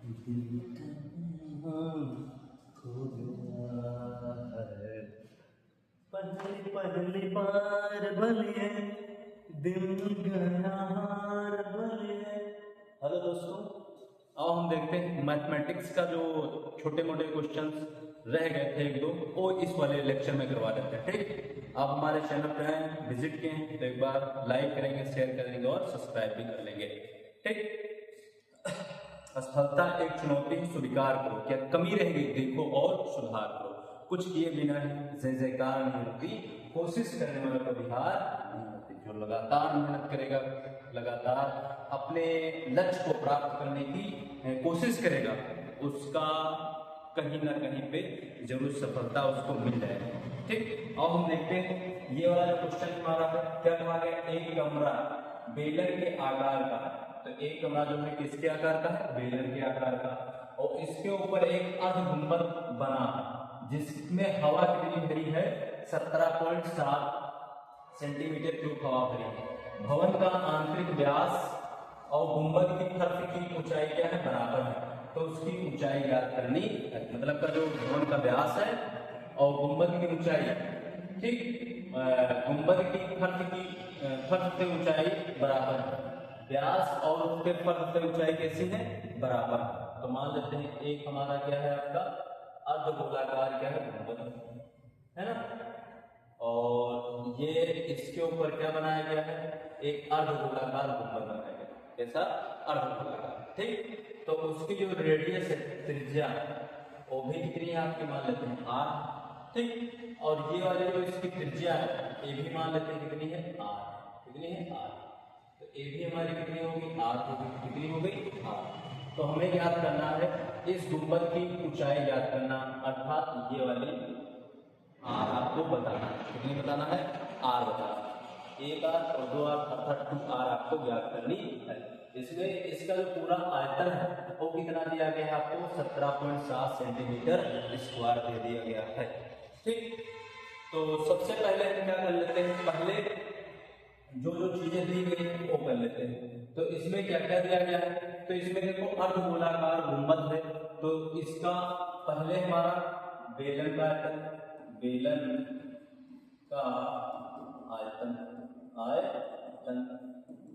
दिल तन्हा हो गया है, पहली पहली बार बलिए दिल गया हार बलिए। हेलो दोस्तों, आओ हम देखते हैं मैथमेटिक्स का जो छोटे मोटे क्वेश्चंस रह गए थे एक दो, वो इस वाले लेक्चर में करवा देते हैं। ठीक, आप हमारे चैनल पे आए, विजिट किए हैं तो एक बार लाइक करेंगे, शेयर करेंगे और सब्सक्राइब भी कर लेंगे। ठीक, असफलता एक चुनौती स्वीकार करो, क्या कमी रह गई देखो और सुधार करो, कुछ किए बिना ही जय जयकार नहीं होती, कोशिश करने वालों को हार नहीं होती। जो लगातार मेहनत करेगा, लगातार अपने लक्ष्य को प्राप्त करने की कोशिश करेगा, उसका कहीं ना कहीं पे जरूर सफलता उसको मिल जाएगी। ठीक, अब हम देखते हैं ये वाला जो क्वेश्चन हमारा है, क्या कहा गया, एक कमरा बेलन के आकार का है। तो एक कमरा जो है किसके आकार का है, बेलन के आकार का, और इसके ऊपर एक अर्ध गुंबद बना है जिसमें हवा कितनी भरी है, 17.7 सेंटीमीटर क्यूब हवा भरी है। भवन का आंतरिक व्यास और गुंबद की फर्श की ऊंचाई क्या है, बराबर है, तो उसकी ऊंचाई ज्ञात करनी है। मतलब का जो भवन का व्यास है और गुंबद की ऊंचाई, ठीक, गुंबद की फर्श की ऊंचाई बराबर है, व्यास और उसके फर्श की ऊंचाई कैसी है, बराबर। तो मान लेते हैं एक हमारा क्या है, आपका अर्धगोलाकार क्या है, गुंबद है ना, और ये इसके ऊपर क्या बनाया गया है, एक अर्धगोलाकार गुंबद बनाया गया, कैसा, अर्धगोलाकार। ठीक, तो उसकी जो रेडियस है, त्रिज्या, वो भी कितनी है आपकी, मान लेते हैं आर। ठीक, और ये वाले जो इसकी त्रिज्या है, ये भी मान लेते हैं कितनी है, आर। कितनी है, आर। तो ये भी हमारी कितनी होगी, आर होगी। कितनी हो गई, आर। तो हमें याद करना है इस गुंबद की ऊंचाई याद करना, अर्थात ये वाली आर आपको बताना है। कितनी बताना है, आर बताना है। एक आर और दो आर अर्थात 2r आपको ज्ञात करनी है। इसमें इसका जो पूरा आयतन है वो कितना दिया गया है आपको, 17.7 सेंटीमीटर स्क्वायर दे दिया गया है। ठीक, तो सबसे पहले हम क्या कर लेते हैं, पहले जो जो चीजें दी गई हैं वो कर लेते हैं। तो इसमें क्या क्या दिया गया है, तो इसमें देखो अर्धगोलाकार गुंबद है, तो इसका पहले हमारा बेलन का आयतन, बेलन का आयतन, आयतन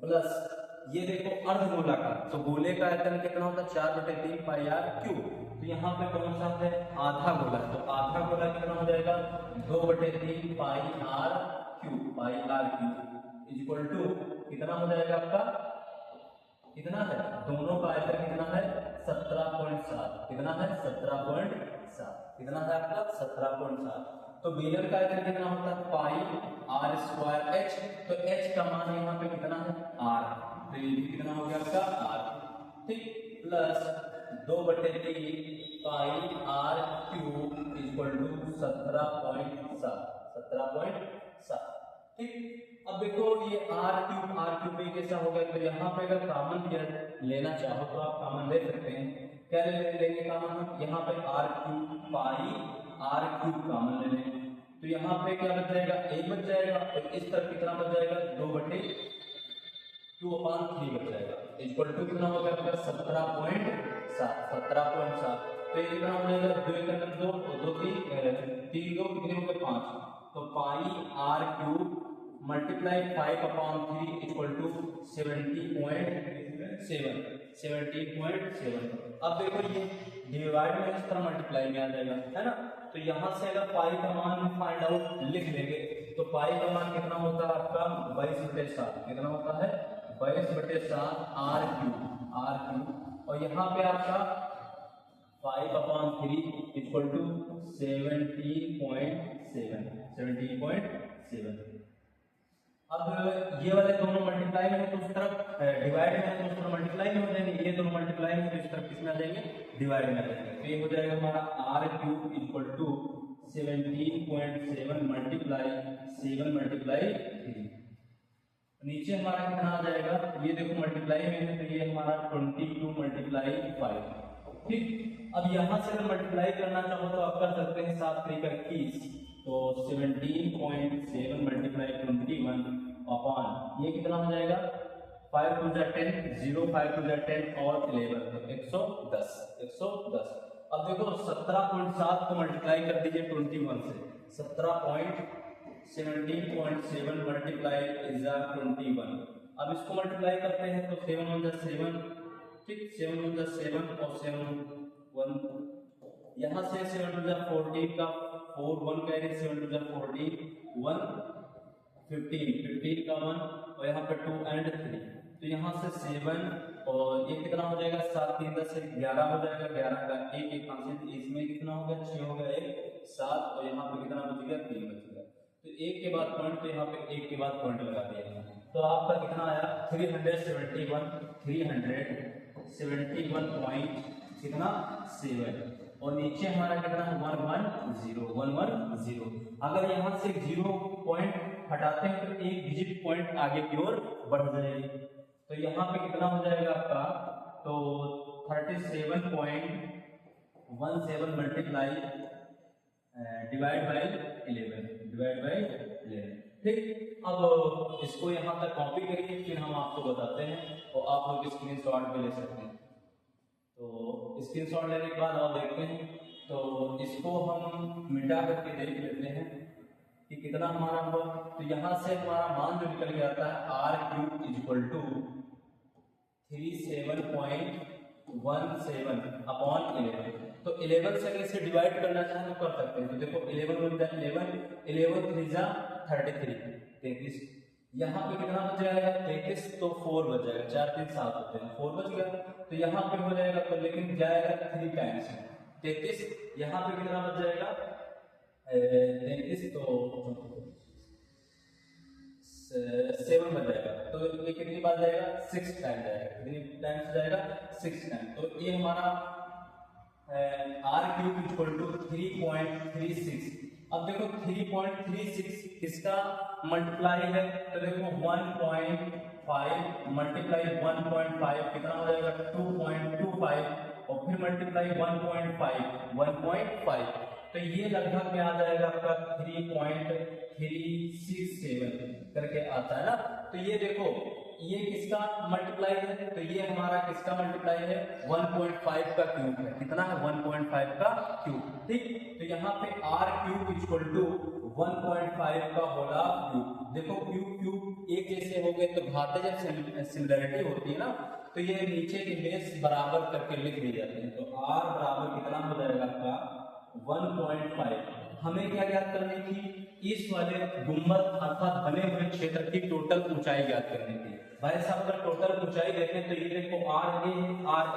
प्लस ये देखो अर्धगोलाकार, तो गोले का आयतन कितना होता है, 4/3 पाई आर क्यूब। तो यहाँ पे कौन सा है, आधा गोला, तो आधा गोला कितना हो जाएगा, 2/3 pi r cube, pi r cube equal to कितना हो जाएगा आपका, कितना है, दोनों का आयतन कितना है, 17.7। कितना है, 17.7। कितना है आपका, 17.7। तो बेलन का आयतन कितना होता है, पाई आर स्क्वायर एच। तो एच का मान यहाँ पे कितना है, आर, तो ये भी कितना हो गया आपका, आर। ठीक, plus 2/3 pi r cube equal to 17.7। 17.7। ठीक, अब देखो ये आर क्यूब भी कैसा हो गया, तो यहाँ पे अगर कॉमन लेना चाहो तो आप कॉमन ले सकते हैं। क्या लेंगे कॉमन हम, यहाँ पे r cube pi r cube common ले लेंगे, तो यहाँ पे क्या बच जाएगा, एक बच जाएगा, और इस तरफ कितना बच जाएगा, 2/2/3 बच जाएगा, इक्वल टू कितना हो गया आपका, 17.7। 17.7, तो ये कितना हो जाएगा, 2 और 2 3 2 कितने हो गए, 5। तो pi r cube multiply 5/3 equal to 70.7। 70.7। अब देखो ये डिवाइड में इस तरह मल्टीप्लाई में आ जाएगा, है ना। तो यहाँ से अगर पाई का मान फाइंड आउट लिख लेंगे, तो पाई का मान कितना होता है आपका, 22/7। कितना होता है, 22/7 आर क्यूब, और यहाँ पे आपका 5/3 इक्वल टू 17.7। 17.7। अब ये वाले दोनों मल्टीप्लाई में तो उस तरफ डिवाइड में तो उस तरफ मल्टीप्लाई में हो जाएंगे, ये दोनों मल्टीप्लाई में तो इस तरफ किसमें आ जाएंगे, डिवाइड में आ जाएंगे। तो ये हो जाएगा हमारा r cube equal to 17.7 multiply 7/3। नीचे हमारा कितना आ जाएगा, ये देखो मल्टीप्लाई में है, तो ये हमारा 22/5। ठीक, अब यहाँ से अगर मल्टीप्लाई करना चाहो तो आप कर सकते हैं, 7 3 21, तो 17.7 मल्टीप्लाई 21 अपॉन ये कितना हो जाएगा, 5 टू जा 10, 0 5 टू जा 10 और 11 तो 110 110। अब देखो 17.7 को मल्टीप्लाई कर दीजिए 21 से, 17.7 मल्टीप्लाई इज 21। अब इसको मल्टीप्लाई करते हैं तो 7 1 जा 7, ठीक, 7 1 जा 7 और 7 1, यहाँ से 7 2 जा 14 का 4 1 कैरी, 7 2 जा 14 1 15 15 का 1 और यहाँ पे 2 एंड 3, तो यहाँ से 7 और ये कितना हो जाएगा 7 3 10 11 हो जाएगा, 11 का 1 1 5, इसमें कितना हो गया 6 हो गया 1 7 और यहाँ पे कितना बच गया 3 बच गया। तो एक के बाद पॉइंट, तो यहाँ पे एक के बाद पॉइंट लगा दिया, तो आपका कितना आया 371 पॉइंट कितना 7 और नीचे हमारा कितना 110। अगर यहाँ से 0 पॉइंट हटाते हैं तो एक डिजिट पॉइंट आगे की ओर बढ़ जाएगी, तो यहाँ पे कितना हो जाएगा आपका, तो 37.17 मल्टीप्लाई डिवाइड बाई 11, ठीक। अब इसको यहाँ तक कॉपी करिए, फिर हम आपको बताते हैं और आप लोग स्क्रीनशॉट भी ले सकते हैं। तो स्क्रीनशॉट लेने के बाद और देखते हैं, तो इसको हम मिटा करके देख लेते हैं कि कितना हमारा हुआ। तो यहाँ से हमारा मान जो निकल के आता है r³ इक्वल टू 37.17 अपॉन 11। तो 11 से अगर इसे डिवाइड करना चाहें तो कर सकते हैं। तो देखो 11 1 जा 11, 11 3 जा 33, यहाँ पे कितना बच जाएगा 33, तो 4 बच जाएगा, 4 3 7 होते हैं, 4 बच गया। तो यहाँ पे हो जाएगा, तो लेकिन जाएगा 3 टाइम्स 33, यहाँ पे कितना बच जाएगा 33, तो 7 बच जाएगा। तो ये कितनी बार जाएगा 6 टाइम जाएगा, कितनी टाइम्स जाएगा 6 टाइम। तो ये हमारा r³ इक्वल टू 3.36। अब देखो 3.36 किसका मल्टीप्लाई है, तो देखो 1.5 मल्टीप्लाई 1.5 कितना हो जाएगा 2.25 और फिर मल्टीप्लाई 1.5 तो ये लगभग में आ जाएगा आपका 3.367 करके आता है ना। तो ये देखो ये किसका मल्टीप्लाई है, तो ये हमारा किसका मल्टीप्लाई है 1.5 का क्यूब है, कितना है 1.5 का क्यूब, ठीक। तो यहाँ पे r³ इक्वल टू 1.5 का होला क्यूब। देखो क्यूब एक जैसे हो गए तो घाते जब सिमिलरिटी होती है ना, तो ये नीचे की बेस बराबर करके लिख दी जाती है। तो r बराबर कितना हो जाएगा आपका 1.5। हमें क्या ज्ञात करनी थी, इस वाले गुंबद अर्थात बने हुए क्षेत्र की टोटल ऊंचाई ज्ञात करनी थी। भाई साहब अगर टोटल ऊंचाई देखें तो ये देखो RA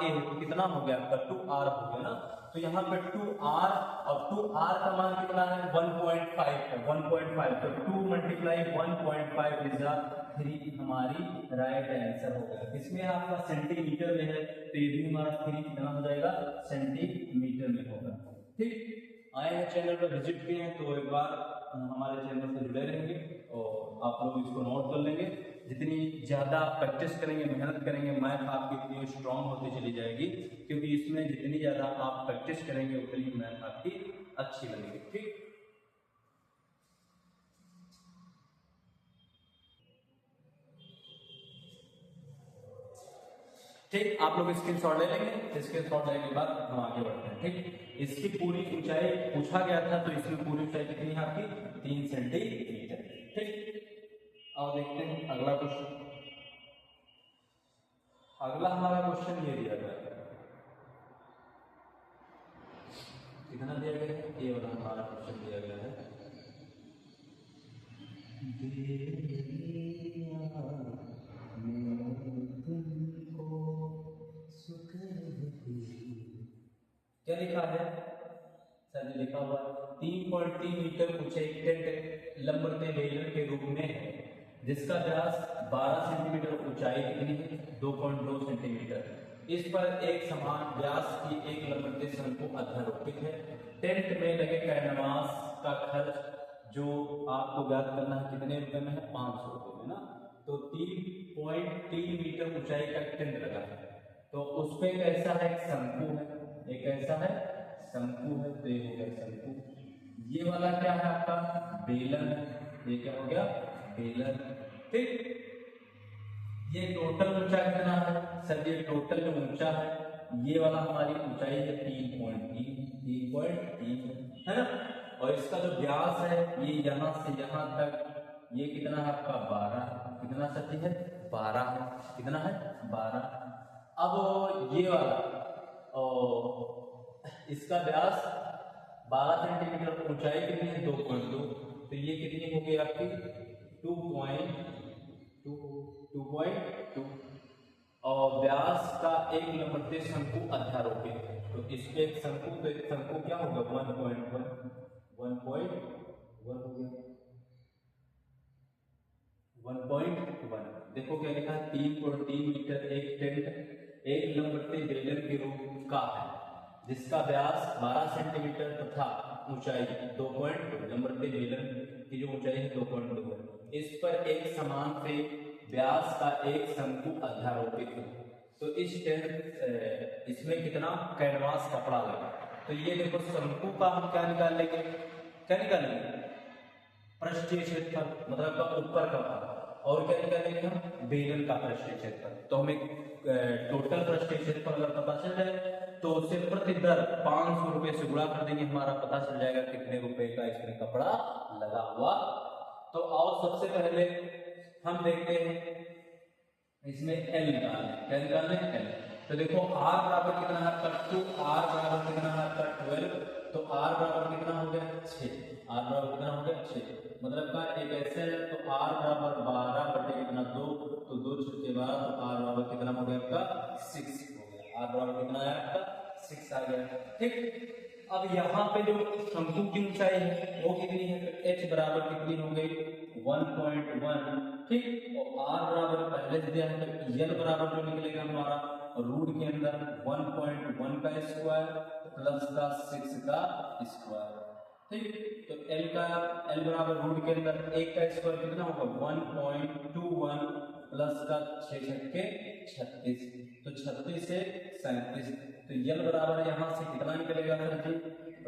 है, तो कितना हो गया आपका 2R हो गया ना। तो यहाँ पे 2R और 2R का मान कितना है 1.5 है, 1.5 तो 2 मल्टीप्लाई 1.5 इज 3 हमारी राइट आंसर हो गया। इसमें आपका सेंटीमीटर में है, तो ये भी हमारा 3 कितना हो जाएगा सेंटीमीटर में होगा, ठीक। आए हैं चैनल पर विजिट किए हैं तो एक बार हमारे चैनल से जुड़े रहेंगे और आप लोग इसको नोट कर लेंगे। जितनी ज़्यादा आप प्रैक्टिस करेंगे, मेहनत करेंगे, मैथ आपकी इतनी स्ट्रांग होती चली जाएगी, क्योंकि इसमें जितनी ज़्यादा आप प्रैक्टिस करेंगे उतनी मैथ आपकी अच्छी बनेगी, ठीक। ठीक, आप लोग स्क्रीनशॉट ले लेंगे, स्क्रीनशॉट लेने के बाद हम आगे बढ़ते हैं, ठीक। इसकी पूरी ऊंचाई पूछा गया था, तो इसमें पूरी ऊंचाई कितनी है आपकी 3 सेंटीमीटर, ठीक। अब देखते हैं अगला क्वेश्चन। अगला हमारा क्वेश्चन ये दिया गया है, कितना दिया गया है, ये वाला हमारा क्वेश्चन दिया गया है। क्या लिखा है सर ने लिखा हुआ 3.3 मीटर ऊंचे टेंट लंबते बेलन के रूप में है, जिसका व्यास 12 सेंटीमीटर, ऊंचाई कितनी है 2.2 सेंटीमीटर। इस पर एक समान व्यास की एक लंबते शंकु अध्यारोपित है। टेंट में लगे कैनवास का खर्च जो आपको ज्ञात करना है कितने रुपए में है 500 रुपए में ना। तो 3.3 मीटर ऊंचाई का टेंट लगा है, तो उस पे कैसा है शंकु है, एक ऐसा है शंकु है, तो ये हो गया शंकु। ये वाला क्या है आपका बेलन है, ये क्या हो गया बेलन, ठीक। ये टोटल ऊंचा कितना है सर? ये टोटल जो ऊंचा है ये वाला हमारी ऊंचाई है 3.3 है ना। और इसका जो व्यास है ये यहाँ से यहाँ तक ये कितना है आपका 12, कितना सही है 12 है, कितना है 12। अब ये वाला इसका व्यास 12 सेंटीमीटर, ऊंचाई कितनी है 2.2, तो ये कितनी हो गई आपकी 2.2 और व्यास का 1 नंबर शंकु अध्यारोपित है, तो इस पे एक शंकु, तो एक शंकु क्या होगा 1.1 हो गया 1.1। देखो क्या लिखा है 3.3 मीटर एक टेंट 1 नंबर बेलन के रूप का है जिसका व्यास 12 सेंटीमीटर तथा ऊंचाई 2.2 नंबर बेलन की जो ऊंचाई है 2.2 है। इस पर एक समान से व्यास का एक शंकु अध्यारोपित है। तो इस टेंट इसमें कितना कैनवास कपड़ा लगा, तो ये देखो शंकु का हम क्या निकालेंगे पृष्ठीय क्षेत्रफल, मतलब का ऊपर का भाग, और क्या निकालेंगे हम बेलन का पृष्ठीय क्षेत्रफल। तो हमें टोटल पृष्ठीय क्षेत्रफल अगर पता चल जाए तो उसे प्रति दर 500 रुपए से गुणा कर देंगे, हमारा पता चल जाएगा कितने रुपए का इसमें कपड़ा लगा हुआ। तो और सबसे पहले हम देखते हैं इसमें एल निकालना, क्या निकालना है एल। तो देखो आर बराबर कितना है आपका 2, आर बराबर कितना है आपका 12, तो आर बराबर कितना हो गया 6, आर बराबर कितना हो गया 6, मतलब का एक ऐसे है तो आर बराबर 12 बटे कितना 2, तो 2 छक्के 12, तो आर बराबर कितना हो गया आपका 6 हो गया, आर बराबर कितना है आपका 6 आ गया। ठीक, अब यहाँ पे जो शंकु की ऊंचाई है वो कितनी है, तो h बराबर कितनी हो गई 1.1। ठीक, और r बराबर पहले से दिया है तो l बराबर जो निकलेगा हमारा रूट के अंदर 1.1 का स्क्वायर प्लस का 6 का स्क्वायर। ठीक, तो l बराबर रूट के अंदर 1 का स्क्वायर कितना होगा 1.21 प्लस का 6 छक्के 36, तो 36 से 37, तो l बराबर यहाँ से कितना निकलेगा सर जी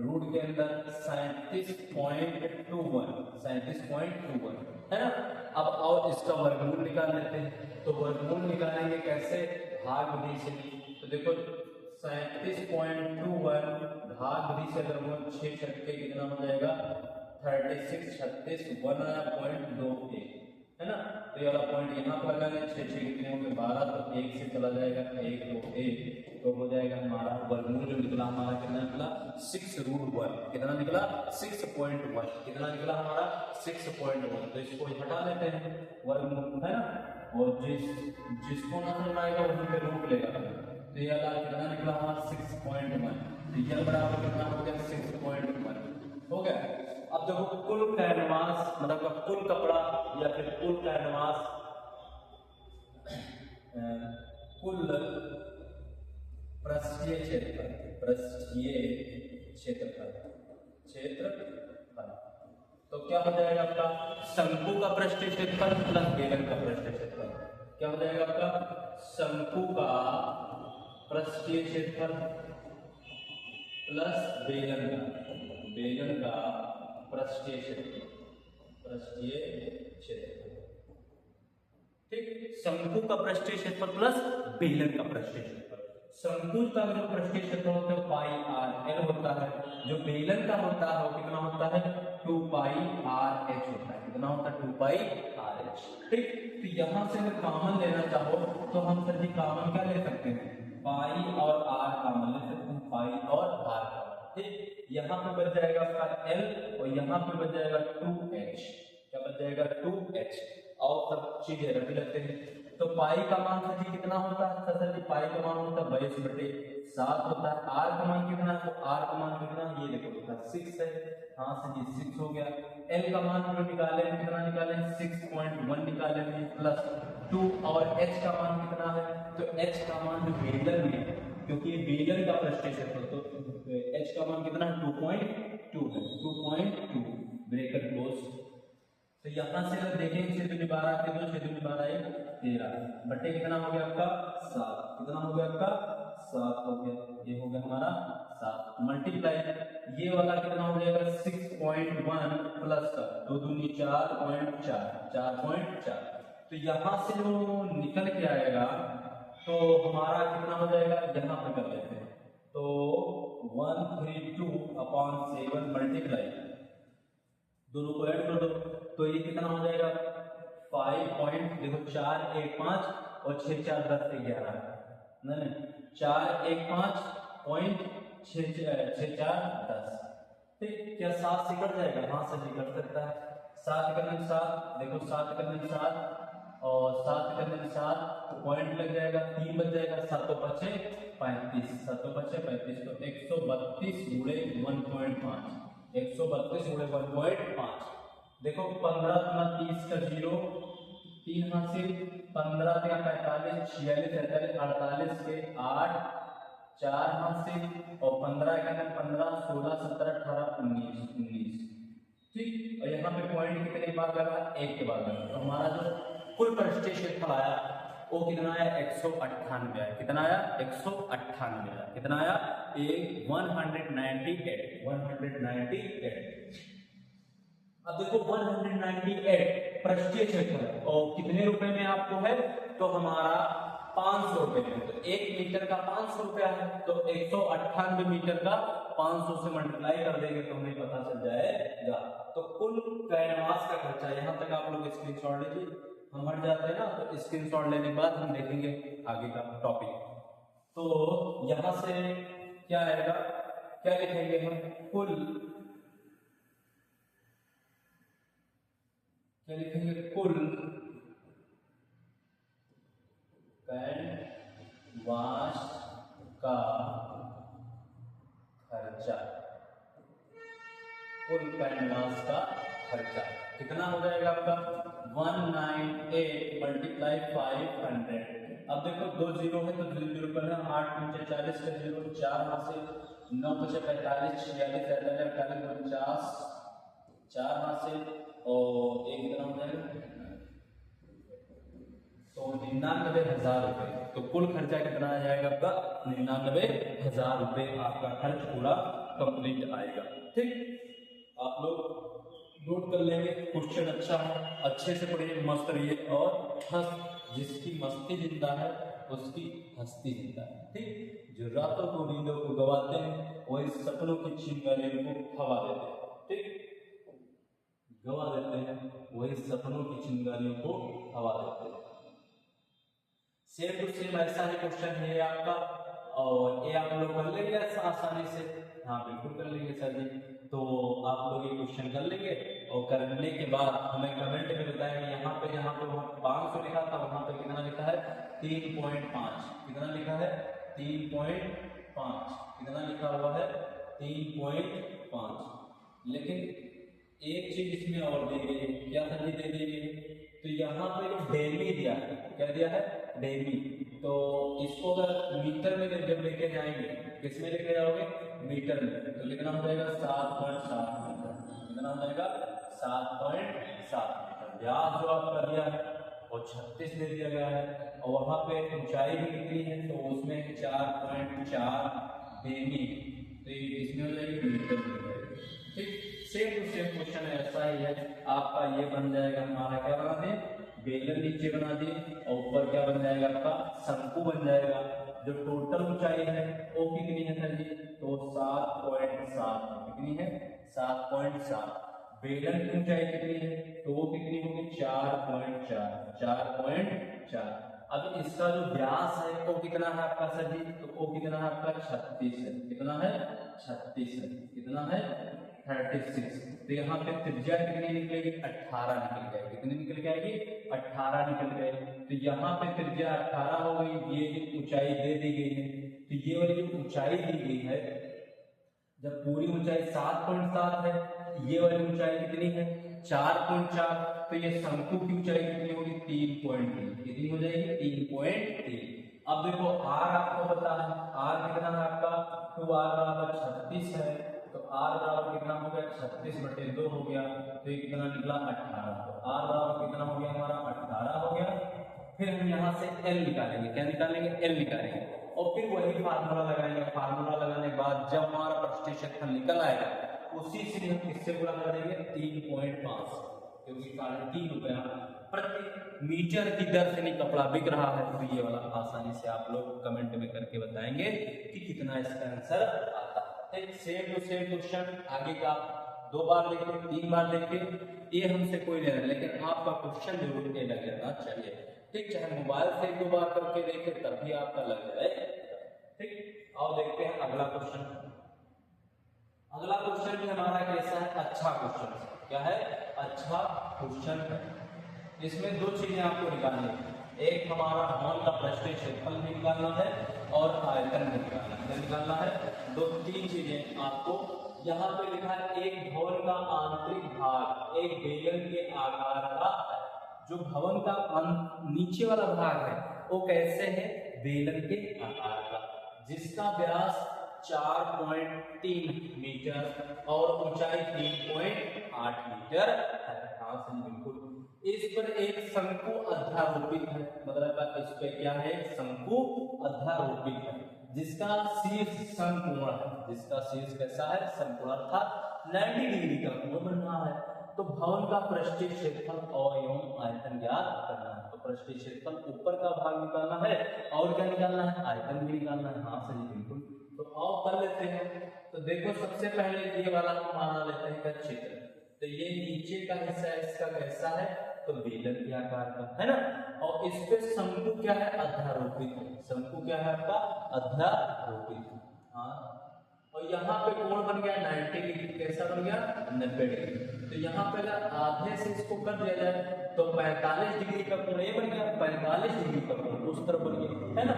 रूट के अंदर 37.21 है ना। अब और इसका वर्गमूल निकाल लेते हैं, तो वर्गमूल निकालेंगे कैसे, भाग विधि से। तो देखो 37.21 भाग विधि से अगर वो 6 छक्के कितना हो जाएगा 36, 36 1.28 है ना। तो ये वाला पॉइंट यहाँ पर लगाने 6 कितने होंगे 12, तो 1 से चला जाएगा 1 तो 1, तो हो जाएगा हमारा वर्गमूल जो निकला हमारा कितना निकला 6√1, कितना निकला 6.1, कितना निकला हमारा 6.1। तो इसको हटा लेते हैं वर्गमूल है ना, और जिसको ना समझ आएगा वहीं पे रूट लेगा, तो ये वाला कितना निकला हमारा 6.1, तो ये बराबर कितना हो गया 6.1 हो गया। अब देखो कुल कैनवास मतलब का कुल कपड़ा या फिर कुल कैनवास कुल पृष्ठीय क्षेत्रफल तो क्या हो जाएगा आपका शंकु का पृष्ठीय क्षेत्रफल प्लस बेलन का पृष्ठीय क्षेत्रफल, क्या हो जाएगा आपका शंकु का पृष्ठीय क्षेत्रफल प्लस बेलन का पृष्ठीय क्षेत्रफल। ठीक, शंकु का पृष्ठीय क्षेत्रफल प्लस बेलन का पृष्ठीय क्षेत्रफल। शंकु का जो पृष्ठीय क्षेत्रफल होता है पाई आर एल होता है, जो बेलन का होता है वो कितना होता है 2 पाई आर एच होता है, कितना होता है 2 पाई आर एच। ठीक, तो यहाँ से अगर कॉमन लेना चाहो तो हम सर जी कॉमन क्या ले सकते हैं पाई और आर कॉमन ले सकते हैं, पाई और आर। ठीक, यहाँ पे बच जाएगा आपका L और यहाँ पे बच जाएगा 2h, क्या बच जाएगा 2h, और सब चीजें रख लेते हैं। तो पाई का मान सर जी कितना होता है, सर जी पाई का मान होता है 22/7 होता है। आर का मान कितना है, तो आर का मान कितना ये देखो बेटा 6 है, हाँ सर जी 6 हो गया। L का मान जो निकाले कितना निकाले 6.1 निकालेंगे प्लस 2, और H का मान कितना है, तो H का मान जो बेलन में क्योंकि ये बेलन का पृष्ठीय क्षेत्रफल तो H का मान कितना है 2.2 है, 2.2 ब्रैकेट क्लोज। तो यहाँ से अगर देखें 6 दूनी 12 के 2 6 दूनी 12 13 बटे कितना हो गया आपका 7, कितना हो गया आपका 7 हो गया, ये हो गया हमारा 7 मल्टीप्लाई ये वाला कितना हो जाएगा 6.1 प्लस का 2 दूनी 4.4 4.4 तो यहाँ से जो निकल के आएगा तो हमारा कितना हो जाएगा, यहाँ पे कर लेते हैं। तो 132/7 मल्टीप्लाई, दोनों को ऐड कर दो तो ये कितना हो जाएगा 5.415 और 6 4 10 11 नहीं 415.6410। ठीक, क्या 7 से कट जाएगा? हाँ सर जी कट सकता है। 7 करने में 7, देखो 7 करने में 7 और 7 करने में 7 पॉइंट लग जाएगा, 3 बच जाएगा, 7 तो 5 35, 7 तो 5 35 तो 132 गुणे 1.5, 132 गुणे 1.5। देखो 15 गुना 30 का 0, 3 हासिल, 15 या 45, 46 47 48 के 8, 4 हासिल और 15 का 15 16 17 18 19। ठीक, और यहाँ पे पॉइंट कितने बार लगा? 1 के बाद लगा। तो हमारा जो कुल पृष्ठीय क्षेत्रफल आया वो कितना आया? 198 आया। कितना आया? 198 आया। कितना आया? 198। अब देखो 198 पृष्ठीय क्षेत्रफल और कितने रुपए में आपको है? तो हमारा 500 रुपए में। तो 1 मीटर का 500 रुपया है, तो 198 मीटर का 500 से मल्टीप्लाई कर देंगे तो हमें पता चल जाएगा। तो कुल कैनवास का खर्चा, यहाँ तक आप लोग स्क्रीनशॉट लीजिए। हम हट जाते हैं ना तो स्क्रीनशॉट लेने के बाद हम देखेंगे आगे का टॉपिक। तो यहां से क्या आएगा, क्या लिखेंगे हम? कुल, क्या लिखेंगे? कुल कैनवास का खर्चा। कुल कैनवास का खर्चा कितना हो जाएगा आपका? 198 मल्टीप्लाई 500। अब देखो 2 जीरो है तो 2 जीरो करना, 8 × 40 का 0, 4 हासिल, 9 × 45 46 47 48 49, 4 हासिल और एक कितना हो जाएगा? तो 99,000 रुपए। तो कुल खर्चा कितना आ जाएगा आपका? 99,000 रुपए आपका खर्च पूरा कंप्लीट आएगा। ठीक, आप लोग नोट कर लेंगे। क्वेश्चन अच्छा है, अच्छे से पढ़िए, मस्त रहिए और जिसकी मस्ती जिंदा है उसकी हस्ती जिंदा है। ठीक, जो रातों को नींदों को गवाते हैं वही सपनों की चिंगारियों को हवा देते हैं। ठीक, गवा देते हैं वही सपनों की चिंगारियों को हवा देते हैं। सेम टू सेम ऐसा ही क्वेश्चन है आपका, और ये आप लोग कर लेंगे आसानी से। हाँ बिल्कुल कर लेंगे सर जी। तो आप लोग ये क्वेश्चन कर लेंगे और करने के बाद हमें कमेंट में बताएंगे। यहाँ पे 500 लिखा था, वहां पे कितना लिखा है? 3.5। कितना लिखा है? 3.5। कितना लिखा हुआ है? 3.5। लेकिन एक चीज इसमें और दी गई है। क्या सर जी दे दी गई? तो यहाँ पे डेमी दिया है। क्या दिया है? डेमी। तो इसको अगर मीटर में जब लेके जाएंगे, किस में लेके जाओगे? मीटर में। तो लिखना हो जाएगा 7.7 मीटर। कितना हो जाएगा? 7.7 मीटर। व्यास जो आपका दिया है और 36 दे दिया गया है, और वहां पे ऊंचाई भी कितनी है? तो उसमें 4.4 डेमी। तो इसमें हो जाएगी मीटर में। ठीक, सेम टू सेम क्वेश्चन ऐसा ही है आपका। ये बन जाएगा हमारा, क्या बना दे? बेलन नीचे बना दिए और ऊपर क्या बन जाएगा आपका? शंकु बन जाएगा। जो टोटल ऊंचाई है वो कितनी है सर जी? तो 7.7। कितनी है? 7.7। बेलन की ऊंचाई कितनी है? तो वो कितनी होगी? 4.4। 4.4। अब इसका जो व्यास है वो कितना है आपका सर जी? तो वो कितना है आपका? 36 है। कितना है? 36 है। कितना है? 36। तो यहाँ पे त्रिज्या कितनी निकलेगी? 18 निकल जाएगी। कितनी निकल जाएगी? 18 निकल जाएगी। तो यहाँ पे त्रिज्या 18 हो गई। ये ऊंचाई दे दी गई है, तो ये वाली जो ऊंचाई दी गई है, जब पूरी ऊंचाई 7.7 है, ये वाली ऊंचाई कितनी है? 4.4। तो ये शंकु की ऊंचाई कितनी होगी? 3.3। कितनी हो जाएगी? 3.3। अब देखो आर आपको पता है, आर कितना है आपका? तो आर बराबर 36 है। तो आर बराबर कितना हो गया? 36/2 हो गया। तो ये कितना निकला? 18। तो आर बराबर कितना हो गया हमारा? 18 हो गया। फिर हम यहाँ से एल निकालेंगे। क्या निकालेंगे? एल निकालेंगे और फिर वही फार्मूला लगाएंगे। फार्मूला लगाने के बाद जब हमारा पृष्ठीय क्षेत्रफल निकल आएगा उसी से हम किससे गुणा कर देंगे? 3.5, क्योंकि 3.5 रुपया प्रति मीटर की दर से नहीं कपड़ा बिक रहा है, तो ये वाला आसानी से आप लोग कमेंट में करके बताएंगे कि कितना इसका आंसर आता है। सेम टू सेम क्वेश्चन आगे का 2 बार देखें, 3 बार देखें, ये हमसे कोई नहीं, लेकिन आपका क्वेश्चन जरूर ये लग जाना चाहिए। ठीक, चाहे मोबाइल से 1-2 बार करके देखें तब भी आपका लग जाए। ठीक, और देखते हैं अगला क्वेश्चन। अगला क्वेश्चन भी हमारा कैसा है? अच्छा क्वेश्चन। क्या है? अच्छा क्वेश्चन है। इसमें 2 चीजें आपको निकालनी है, एक हमारा हॉल का पृष्ठीय क्षेत्रफल भी निकालना है और आयतन भी निकालना है। 2-3 चीजें आपको यहाँ पे लिखा है, एक भवन का आंतरिक भाग एक बेलन के आकार का है। जो भवन का नीचे वाला भाग है वो कैसे है? बेलन के आकार का, जिसका व्यास 4.3 मीटर और ऊंचाई 3.8 मीटर है। हाँ सही, बिल्कुल। इस पर एक शंकु अध्यारोपित है, मतलब इस पे क्या है? शंकु अध्यारोपित है, जिसका शीर्ष समकोण है। जिसका शीर्ष कैसा है? समकोण, अर्थात 90 डिग्री का कोण बन रहा है। तो भवन का पृष्ठीय क्षेत्रफल और एवं आयतन ज्ञात करना है। तो पृष्ठीय क्षेत्रफल ऊपर का भाग निकालना है और क्या निकालना है? आयतन भी निकालना है। हाँ सही, बिल्कुल। तो आओ कर लेते हैं। तो देखो, सबसे पहले ये वाला हम मान लेते हैं का चित्र। तो ये नीचे का हिस्सा इसका कैसा है? तो बेलन के आकार का है ना, और इस पे शंकु क्या है? अध्यारोपित है। शंकु क्या है आपका? अध्यारोपित। हाँ, और यहाँ पे कोण बन गया 90 डिग्री। कैसा बन गया? 90 डिग्री। तो यहाँ पे अगर आधे से इसको कर दिया जाए तो 45 डिग्री का कोण ये बन गया, 45 डिग्री का कोण उस तरफ बन गया, है ना।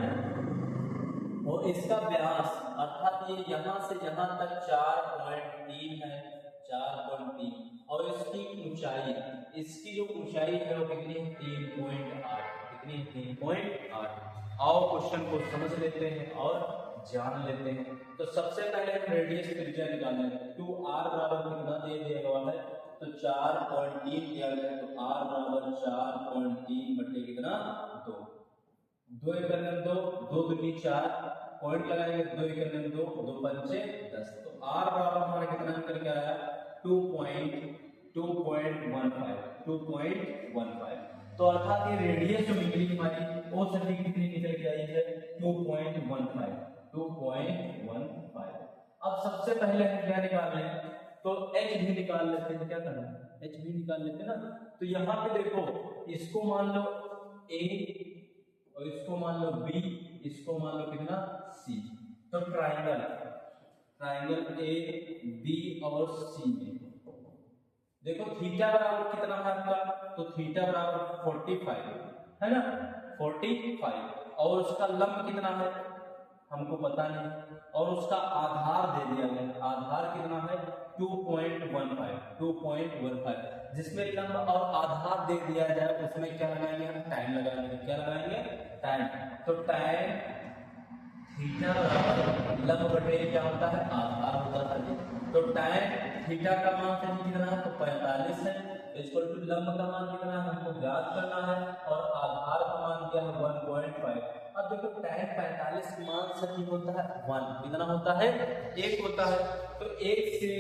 और इसका व्यास अर्थात ये यहाँ से यहाँ तक 4.3 है, 4.3, और इसकी ऊंचाई, इसकी जो ऊंचाई है वो कितनी है? 3.8। कितनी? 3.8। आओ क्वेश्चन को समझ लेते हैं और जान लेते हैं। तो सबसे पहले हम रेडियस त्रिज्या निकालना है। 2r बराबर कितना दे दिया हुआ है? तो 4.3 दिया गया है। तो r बराबर 4.3 बटे कितना? 2। 2 × 2, 2 दूनी 4, पॉइंट लगाएंगे, 2 × 2, 2 पंचे 10। तो r बराबर हमारा कितना निकल के आया? 2.15। तो अर्थात ये रेडियस जो निकली हमारी वो सभी कितनी निकल के आई है? 2.15। अब सबसे पहले हम क्या निकाल लें? तो h भी निकाल लेते हैं। क्या करना है? h भी निकाल लेते हैं ना। तो यहाँ पे देखो, इसको मान लो a और इसको मान लो b, इसको मान लो कितना? c। तो ट्राइंगल a b और c में देखो थीटा बराबर कितना है आपका? तो थीटा बराबर 45 है ना, 45। और उसका लंब कितना है हमको पता नहीं, और उसका आधार दे दिया गया। आधार कितना है? 2.15। जिसमें लंब और आधार दे दिया जाए उसमें क्या लगाएंगे हम? टाइम लगाएंगे। क्या लगाएंगे? टाइम। तो टाइम थीटा बराबर लंब बटे क्या होता है? आधार होता है। तो टाइम थीटा का मान कितना है? तो 45 है। इक्वल टू लंब का मान कितना है हमको ज्ञात करना है, और आधार का मान क्या है? 1.5। अब देखो टाइम 45 मान सही होता है 1, कितना होता है? 1 होता है। तो 1 से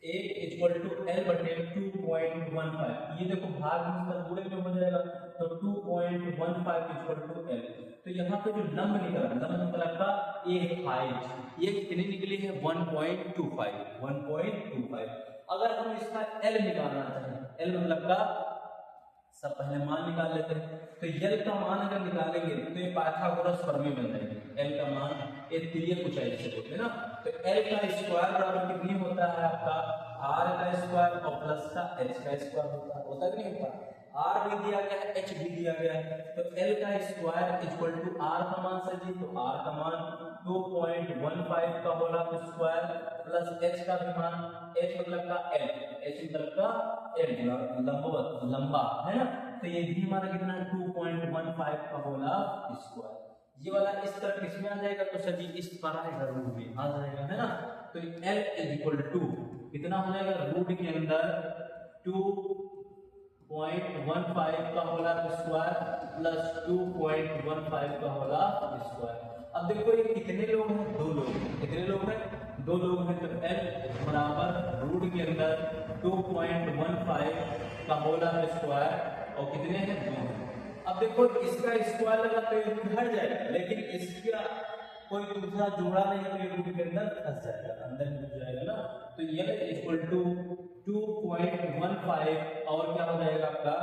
1 इक्वल टू L बटे 2.15। ये देखो भाग में पूरे में हो जाएगा। तो 2.15 इक्वल टू L। तो यहाँ पे जो लंब निकला, लंब निकला का एक हाइट, ये कितनी निकली है? 1.25। अगर हम इसका L निकालना चाहें, L मतलब का सब पहले मान निकाल लेते हैं। तो L का मान अगर निकालेंगे तो ये पाइथागोरस प्रमेय बन जाएगी। L का मान ये तिर्यक ऊंचाई से बोलते हैं ना। तो L का स्क्वायर बराबर कितनी होता है आपका? R का स्क्वायर और प्लस का H का स्क्वायर होता है कि नहीं होता? R भी दिया गया है, H भी दिया गया है। तो L का स्क्वायर इक्वल टू R का मान से जी, तो R का मान 2.15 का होल स्क्वायर प्लस H का भी मान, H मतलब का L, H मतलब का L लंबा है ना। तो ये भी हमारा कितना है? 2.15 का होल स्क्वायर। ये वाला इस तरह किसमें आ जाएगा? तो सभी इस पर आएगा, रूट में आ जाएगा, है ना। तो L इक्वल टू कितना हो जाएगा? रूट के अंदर 2.15 का होल स्क्वायर प्लस 2.15 का होल स्क्वायर। अब देखो ये कितने लोग हैं? 2 लोग। कितने लोग हैं? 2 लोग हैं। तो L बराबर रूट के अंदर 2.15 का होल स्क्वायर और कितने हैं 2 हैं। अब देखो इसका स्क्वायर लगा तो ये रूट हट जाएगा, लेकिन इसका कोई दूसरा जोड़ा नहीं है तो ये रूट के अंदर फंस जाएगा, अंदर घुस जाएगा ना। तो ये इक्वल टू 2.15 और क्या हो जाएगा आपका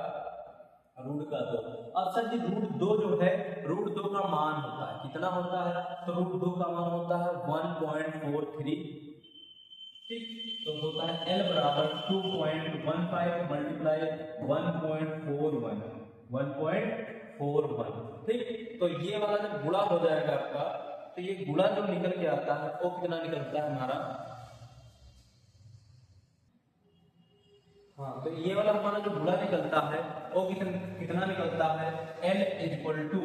रूट का 2। अब सर जी रूट 2 जो है, रूट 2 का मान होता है कितना होता है, तो रूट 2 का मान होता है 1.43, ठीक। तो होता है L बराबर 2.15 मल्टीप्लाई 1.41, ठीक। तो ये वाला जब गुणा हो जाएगा आपका, तो ये गुणा जो निकल के आता है वो कितना निकलता है हमारा, हाँ तो ये वाला हमारा जो गुणा निकलता है वो कितना निकलता है, L इक्वल टू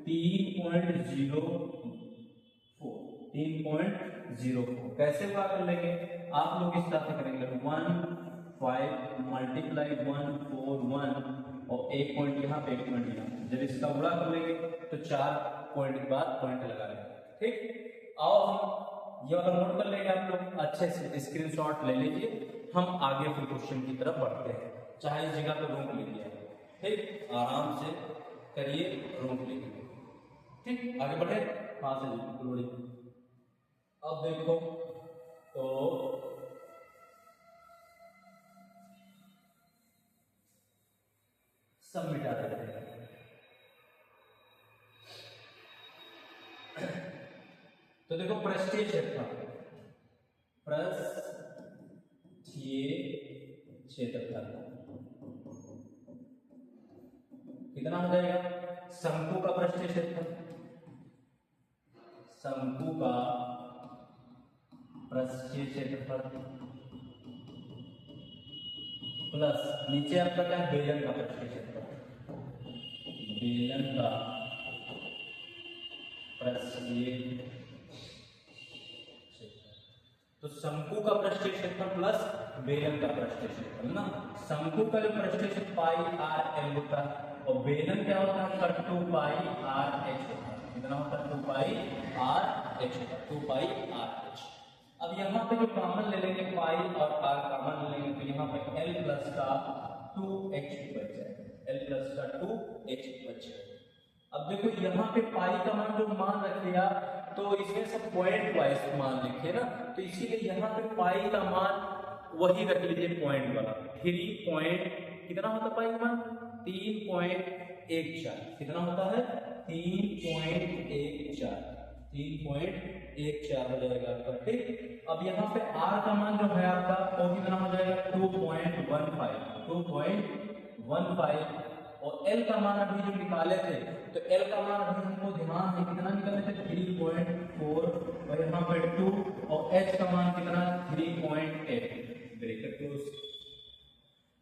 3.04। कैसे गुणा कर लेंगे आप लोग, इस तरह से करेंगे 15 मल्टीप्लाई 141 और 1 पॉइंट यहाँ पे 1 पॉइंट यहाँ, जब इसका गुणा कर लेंगे तो 4 पॉइंट के बाद पॉइंट लगा लेंगे, ठीक। आओ हम ये वाला नोट कर लेंगे, आप लोग अच्छे से स्क्रीनशॉट ले लीजिए। हम आगे फिर क्वेश्चन की तरफ बढ़ते हैं, चाहे इस जगह पर रोक लीजिए, ठीक, आराम से करिए, रोक लीजिए, ठीक। आगे बढ़े, हाँ से जी। अब देखो तो सब मिटा देते हैं। तो देखो पृष्ठीय क्षेत्रफल, कितना हो जाएगा, शंकु का पृष्ठीय क्षेत्रफल, शंकु का पृष्ठीय क्षेत्रफल प्लस नीचे आपका क्या है, बेलन का पृष्ठीय क्षेत्रफल, बेलन का पृष्ठीय, तो शंकु का पृष्ठीय क्षेत्रफल प्लस बेलन का पृष्ठीय क्षेत्रफल ना। शंकु का जो पृष्ठीय क्षेत्रफल पाई आर एल होता है और बेलन क्या होता है 2 पाई आर एच होता है, कितना होता है 2 पाई आर एच होता है, 2 पाई आर एच। अब यहाँ पे जो कॉमन ले लेंगे पाई और आर कॉमन ले लेंगे तो यहाँ पे एल प्लस का 2h बच जाएगा, एल प्लस का 2h बच जाएगा। अब देखो यहाँ पे पाई का मान जो मान रखेगा तो इसमें सब पॉइंट वाइज मान लिखे ना, तो इसीलिए यहाँ पे पाई का मान वही रख लीजिए पॉइंट वाला, 3 कितना होता है पाई का मान 3.14, कितना होता है 3.14 हो जाएगा आपका, ठीक। अब यहाँ पे r का मान जो है आपका वो कितना हो जाएगा 2.15 और L का मान अभी जो निकाले थे तो L का मान अभी हमको ध्यान है कितना निकाले थे 3.4 और यहाँ पे 2 और H का मान कितना 3.8, ब्रैकेट क्लोज।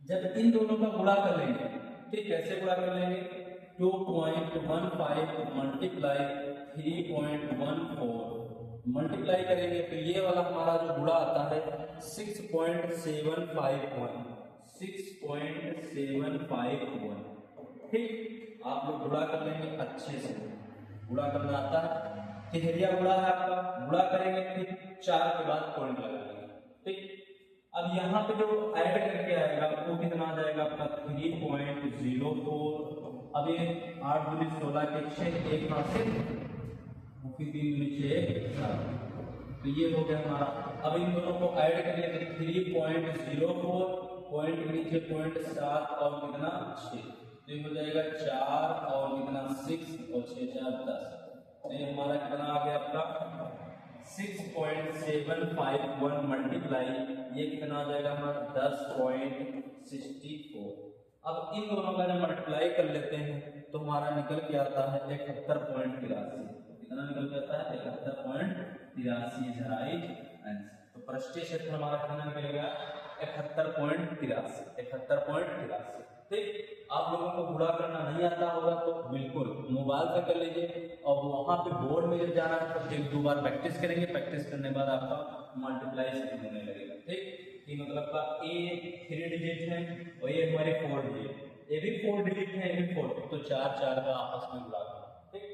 जब इन दोनों का गुणा कर लेंगे, ठीक, कैसे गुणा कर लेंगे 2.15 मल्टीप्लाई 3.14 मल्टीप्लाई करेंगे तो ये वाला हमारा जो गुणा आता है 6.751, ठीक। आप लोग गुणा कर लेंगे अच्छे से, गुणा करना आता है, तिहरिया गुणा है आपका, गुणा करेंगे फिर 4 के बाद पॉइंट लगा लेंगे, ठीक। अब यहाँ पे जो ऐड करके आएगा वो कितना आ जाएगा आपका 3.04। अब ये 8 दूनी 16 के 6 एक हाथ से 3 दूनी 6 तो ये हो गया हमारा। अब इन दोनों को ऐड करिए तो 3.04 पॉइंट के नीचे 0.7 और कितना 6 तो हो जाएगा 4 और कितना 6 और 6 4 10 तो ये हमारा कितना आ गया आपका 6.751 मल्टीप्लाई ये कितना आ जाएगा हमारा 10.64। अब इन दोनों का जब मल्टीप्लाई कर लेते हैं तो हमारा निकल के आता है 71.83, कितना निकल के आता है 71.83 इज राइट आंसर। तो पृष्ठीय क्षेत्र हमारा कितना निकलेगा 71.83, ठीक। आप लोगों को गुणा करना नहीं आता होगा तो बिल्कुल मोबाइल से कर लीजिए और वहां पे बोर्ड में जब जाना है तो 1-2 बार प्रैक्टिस करेंगे, प्रैक्टिस करने के बाद आपका मल्टीप्लाई होने लगेगा, ठीक। ये मतलब का ए 3 डिजिट है और ये हमारे 4 डिजिट, ये भी 4 डिजिट है, ये भी 4, तो 4 4 का आपस में गुणा करना, ठीक।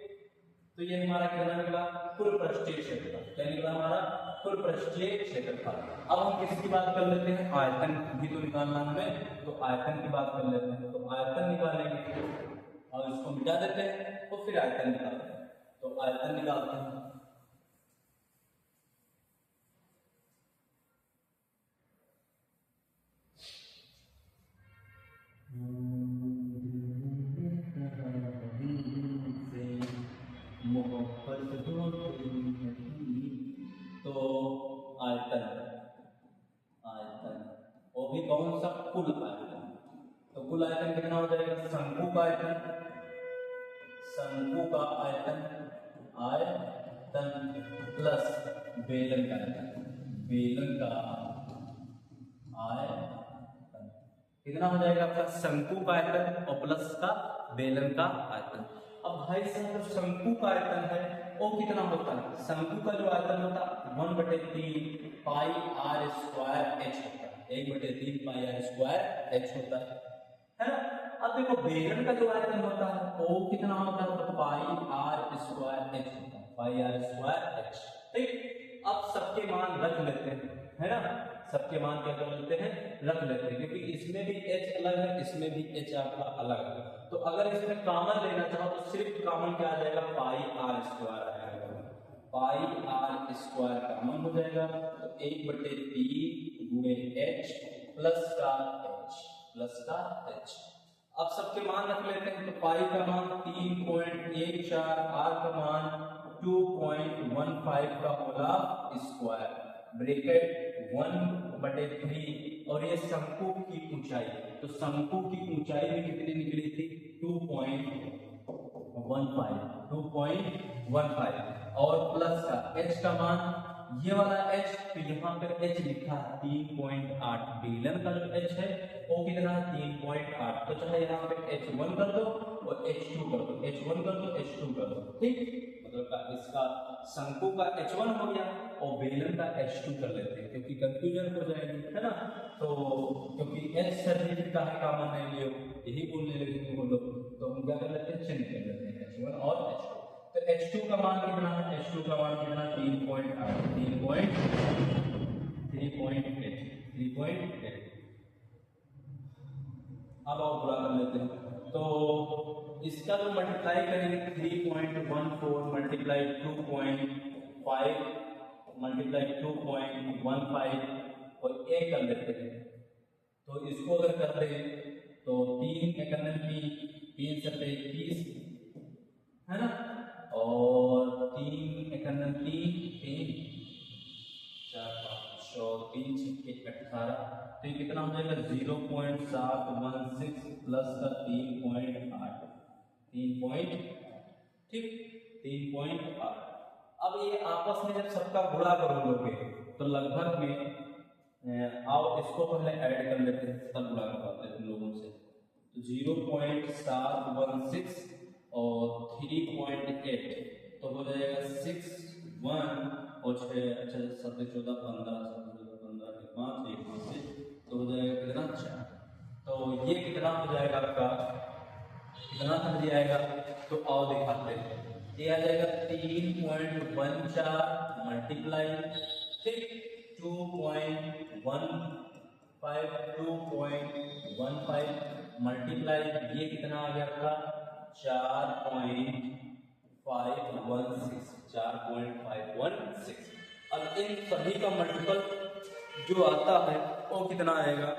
तो तो ये हमारा कितना निकला, कुल पृष्ठीय क्षेत्रफल। क्या निकला हमारा, कुल पृष्ठीय क्षेत्रफल। अब हम किसकी बात कर लेते हैं, आयतन भी तो निकालना हमें, तो आयतन की बात कर लेते हैं। तो आयतन निकालेंगे और इसको मिटा देते हैं तो फिर आयतन निकालते हैं। तो आयतन निकालते हैं, मोहब्बत तो आयतन, आयतन वो भी कौन सा, कुल आयतन। तो कुल आयतन कितना हो जाएगा, शंकु का आयतन, शंकु का आयतन, आयतन प्लस बेलन का आयतन, बेलन का आयतन कितना हो जाएगा आपका, शंकु का आयतन और प्लस का बेलन का आयतन। अब भाई साहब जो शंकु का आयतन है वो कितना होता है, शंकु का जो आयतन होता है 1/3 पाई आर स्क्वायर एच होता है, 1/3 पाई आर स्क्वायर एच होता है ना। अब देखो बेलन का जो आयतन होता है वो कितना होता है, तो पाई आर स्क्वायर एच होता है, पाई आर स्क्वायर एच। ठीक, अब सबके मान रख लेते हैं, है ना, सबके मान क्या कर लेते हैं, रख लेते हैं, क्योंकि इसमें भी h अलग है, इसमें भी h आपका अलग है। तो अगर इसमें कॉमन लेना चाहो तो सिर्फ कॉमन क्या आ जाएगा, पाई आर स्क्वायर आएगा, पाई आर स्क्वायर कॉमन हो जाएगा। तो 1/3 गुणे h प्लस का h, प्लस का h। अब सबके मान रख लेते हैं, तो पाई का मान 3.14, आर का मान 2.15 का होगा स्क्वायर, ब्रैकेट 1/3, और ये शंकु की ऊंचाई, तो शंकु की ऊंचाई भी कितनी निकली थी, 2.15, और प्लस का h का मान, ये वाला h, तो यहाँ पे h लिखा है 3.8, बेलन का जो h है वो कितना है 3.8, तो चाहे यहाँ पे h1 कर दो और h2 कर दो, h1 कर दो h2 कर दो, ठीक, मतलब इसका शंकु का h1 हो गया और बेलन का h2 कर लेते हैं, क्योंकि कंफ्यूजन हो जाएगी, है ना। तो क्योंकि h सर्टिफिकेट का है कॉमन है लिए यही बोलने लगे वो लोग, तो हम क्या कर लेते हैं, चेंज कर लेते हैं h1 और h2। तो h2 का मान कितना है, h2 का मान कितना, 3.8। अब आप पूरा कर लेते हैं, तो इसका जो मल्टीप्लाई करेंगे 3.14 मल्टीप्लाई 2.5 मल्टीप्लाई 2.15 और 1 कर लेते हैं। तो इसको अगर करते हैं तो 3 एकम 3 सत्ते 21, है ना, और 3 एकम 3 4 5 3 छक्के 18, तो ये कितना हो जाएगा 0.716 प्लस का 3.8, ठीक 3.8। अब ये आपस में जब सबका गुणा करोगे तो लगभग में आओ इसको पहले ऐड कर लेते हैं, तब गुणा करवाते हैं तुम लोगों से। तो 0.716 और 3.8 तो हो जाएगा 6 1 और 6 अच्छा 7 14 15 5 1 5 से तो हो जाएगा कितना 4। तो ये कितना हो जाएगा आपका, कितना समझ जाएगा, तो आओ दिखाते हैं। ये आ जाएगा 3.14 मल्टीप्लाई, ठीक 2.15 मल्टीप्लाई ये कितना आ गया था 4.516। अब इन सभी का मल्टीपल जो आता है वो कितना आएगा,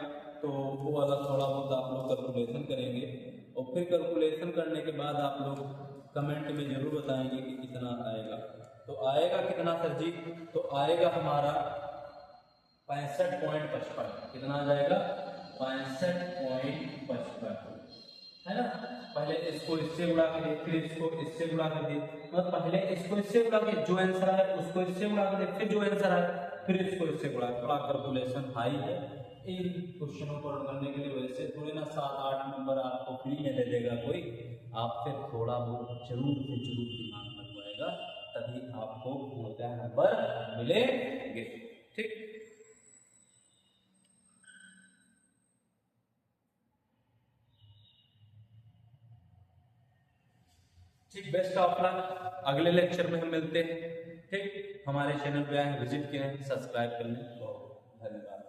तो वो वाला थोड़ा बहुत आप लोग कैलकुलेशन करेंगे और फिर कैलकुलेशन करने के बाद आप लोग कमेंट में जरूर बताएंगे कि कितना आएगा। तो आएगा कितना सर जी, तो आएगा हमारा 65.55, कितना आ जाएगा 65.55, है ना। पहले इसको इससे उड़ा के दे, फिर इसको इससे उड़ा के दे, मतलब पहले इसको इससे उड़ा के जो आंसर आए उसको इससे उड़ा के दे, फिर जो आंसर आए फिर इसको इससे उड़ा, थोड़ा कैलकुलेशन हाई है इन क्वेश्चनों को करने के लिए। वैसे थोड़े ना 7-8 नंबर आपको फ्री में दे देगा कोई, आपसे थोड़ा बहुत जरूर से जरूर दिमाग लगवाएगा, तभी आपको पूरा नंबर मिलेंगे, ठीक। ठीक, बेस्ट ऑफ लक, अगले लेक्चर में हम मिलते हैं। ठीक, हमारे चैनल पे आए, विजिट किए, सब्सक्राइब कर लें। धन्यवाद।